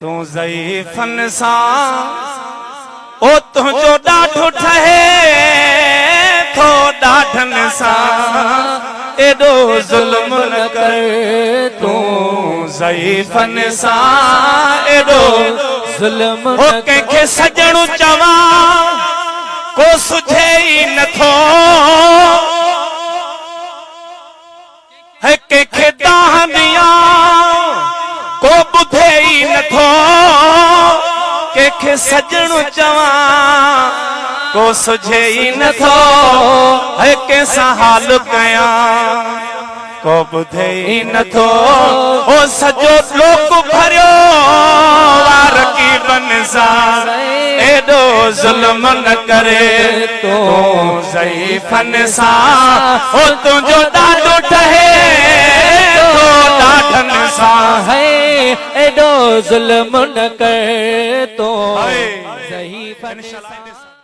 तू ज़ईफ़न सां ओ तुझो ॾाढो ठहे थो ॾाढनि सां एॾो ज़ुल्म न कर तू ज़ईफ़न सां एॾो ज़ुल्म ओ कंहिंखे सजणु चवां को सुझे ई नथो है कंहिंखे दाह ॾियां को ॿुधे ई नथो कंहिंखे सजणु चवां को सुझे ई नथो है कंहिंसां हाल कयां को ॿुधे ई नथो ओ सॼो लोक भरियो वार की बन सां एॾो ज़ुल्म न करे तू ज़ईफ़न सां ओ तुंहिंजो ॾाढो ठहे थो ॾाढनि सां है एॾो ज़ुल्म न कर तो ज़ईफ़न सां।